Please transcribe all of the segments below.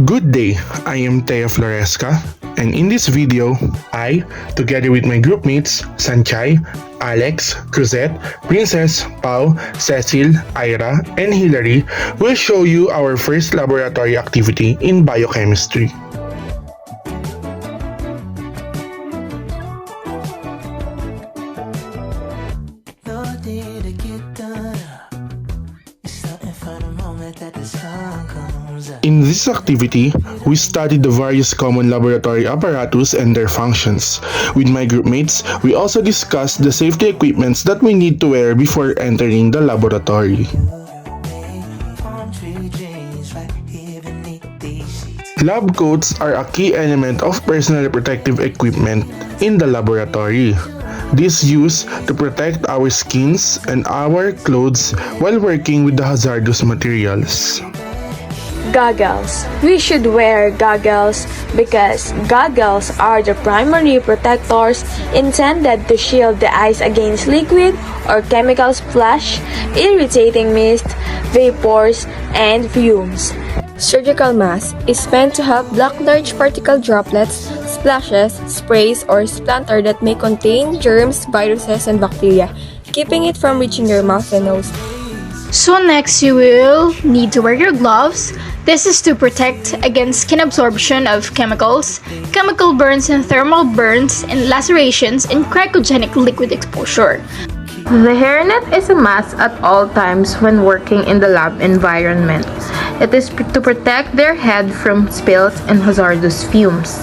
Good day, I am Teo Floresca, and in this video, I, together with my groupmates, Sanchay, Alex, Cruzette, Princess, Pau, Cecil, Ira, and Hilary, will show you our first laboratory activity in biochemistry. In this activity, we studied the various common laboratory apparatus and their functions. With my groupmates, we also discussed the safety equipments that we need to wear before entering the laboratory. Lab coats are a key element of personal protective equipment in the laboratory. This used to protect our skins and our clothes while working with the hazardous materials. Goggles. We should wear goggles because goggles are the primary protectors intended to shield the eyes against liquid or chemical splash, irritating mist, vapors, and fumes. Surgical mask is meant to help block large particle droplets, splashes, sprays, or splanter that may contain germs, viruses, and bacteria, keeping it from reaching your mouth and nose. So next you will need to wear your gloves. This is to protect against skin absorption of chemicals, chemical burns and thermal burns, and lacerations and cryogenic liquid exposure. The hairnet is a must at all times when working in the lab environment. It is to protect their head from spills and hazardous fumes.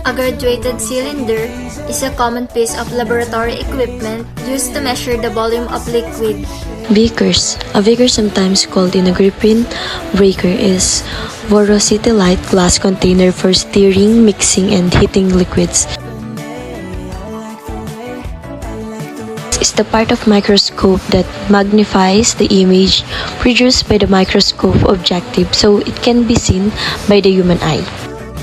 A graduated cylinder is a common piece of laboratory equipment used to measure the volume of liquid. Beakers. A beaker, sometimes called in a gripping breaker, is porosity light glass container for stirring, mixing, and heating liquids. Is the part of microscope that magnifies the image produced by the microscope objective so it can be seen by the human eye.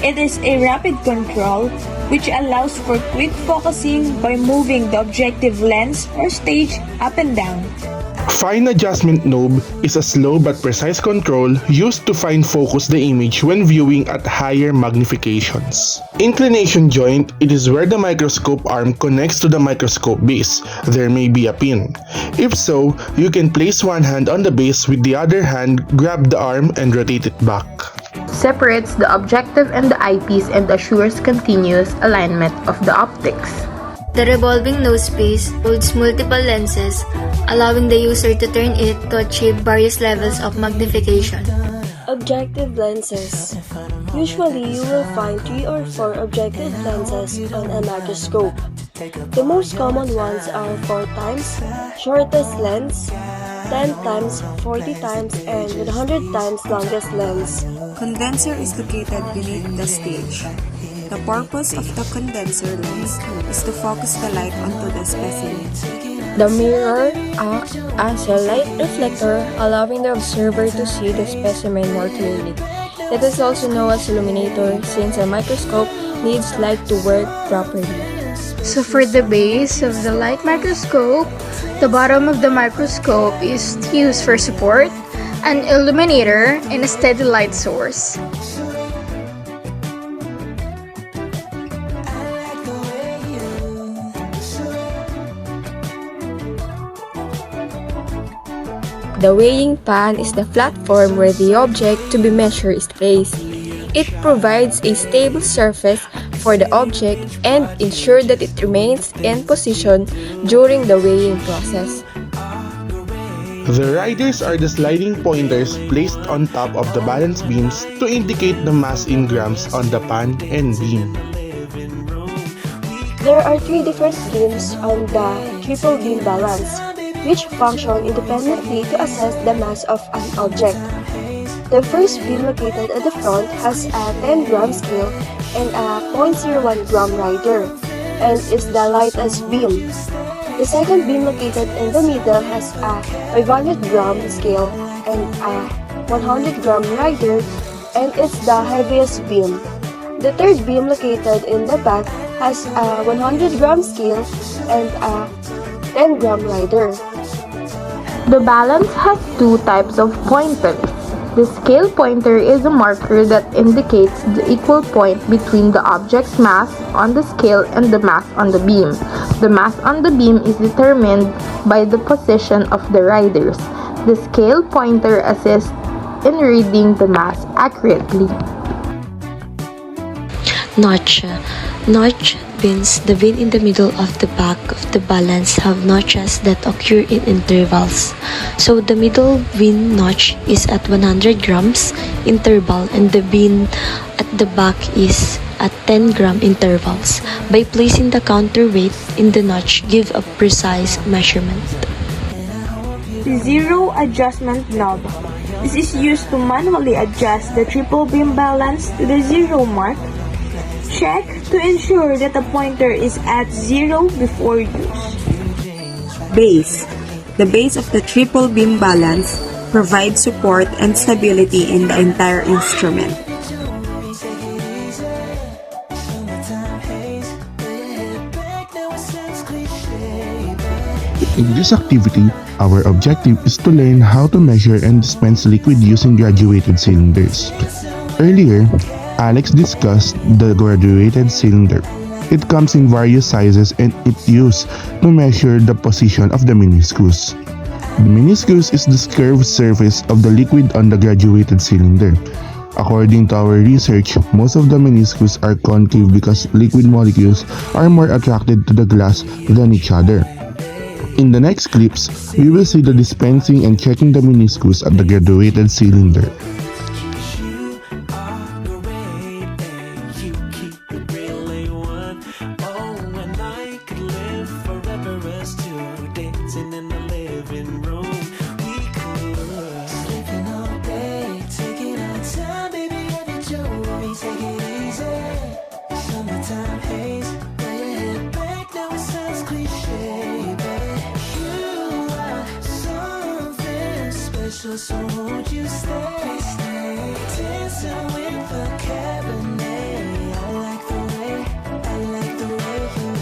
It is a rapid control which allows for quick focusing by moving the objective lens or stage up and down. Fine adjustment knob is a slow but precise control used to fine focus the image when viewing at higher magnifications. Inclination joint, it is where the microscope arm connects to the microscope base. There may be a pin. If so, you can place one hand on the base, with the other hand grab the arm and rotate it back. Separates the objective and the eyepiece and assures continuous alignment of the optics. The revolving nosepiece holds multiple lenses, allowing the user to turn it to achieve various levels of magnification. Objective lenses. Usually, you will find 3 or 4 objective lenses on a microscope. The most common ones are 4 times, shortest lens, 10 times, 40 times, and 100 times longest lens. Condenser is located beneath the stage. The purpose of the condenser lens is to focus the light onto the specimen. The mirror acts as a light reflector, allowing the observer to see the specimen more clearly. It is also known as illuminator since a microscope needs light to work properly. So for the base of the light microscope, the bottom of the microscope is used for support, an illuminator, and a steady light source. The weighing pan is the platform where the object to be measured is placed. It provides a stable surface for the object and ensures that it remains in position during the weighing process. The riders are the sliding pointers placed on top of the balance beams to indicate the mass in grams on the pan and beam. There are 3 different beams on the triple beam balance, which function independently to assess the mass of an object. The first beam located at the front has a 10 gram scale and a 0.01 gram rider, and is the lightest beam. The second beam located in the middle has a 500 gram scale and a 100 gram rider, and is the heaviest beam. The third beam located in the back has a 100 gram scale and a 10 gram rider. The balance has 2 types of pointers. The scale pointer is a marker that indicates the equal point between the object's mass on the scale and the mass on the beam. The mass on the beam is determined by the position of the riders. The scale pointer assists in reading the mass accurately. Notch. Notch pins, the pin in the middle of the back of the balance, have notches that occur in intervals. So the middle pin notch is at 100 grams interval and the pin at the back is at 10-gram intervals. By placing the counterweight in the notch, give a precise measurement. Zero adjustment knob. This is used to manually adjust the triple beam balance to the zero mark. Check to ensure that the pointer is at zero before use. Base. The base of the triple beam balance provides support and stability in the entire instrument. In this activity, our objective is to learn how to measure and dispense liquid using graduated cylinders. Earlier, Alex discussed the graduated cylinder. It comes in various sizes and it's used to measure the position of the meniscus. The meniscus is the curved surface of the liquid on the graduated cylinder. According to our research, most of the meniscus are concave because liquid molecules are more attracted to the glass than each other. In the next clips, we will see the dispensing and checking the meniscus at the graduated cylinder. So won't you stay, dancing with the cabinet. I like the way you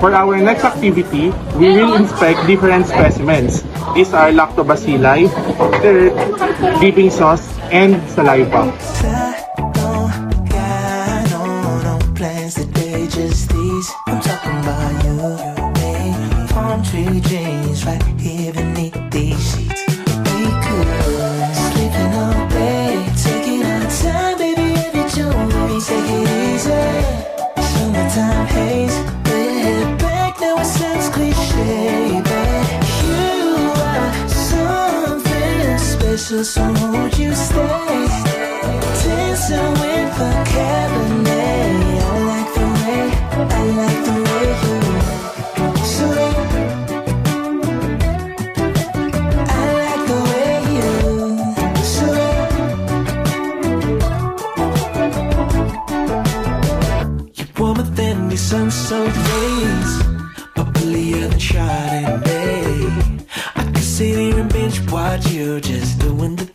For our next activity, we will inspect different specimens. These are lactobacilli, dirt, dipping sauce, and saliva. I'm talking about you, me, palm tree dreams right here beneath these sheets. We could sleep in our bed, taking our time, baby, if you join me, take it easy. Summertime haze, lay your head back, now it sounds cliche, but you are something special, so won't you stay? Dancing with the cabinet, I like the way you so I like the way you so you're warmer than the sun-soaked days, bubbly and Chardonnay. I could sit here and binge watch you just doing the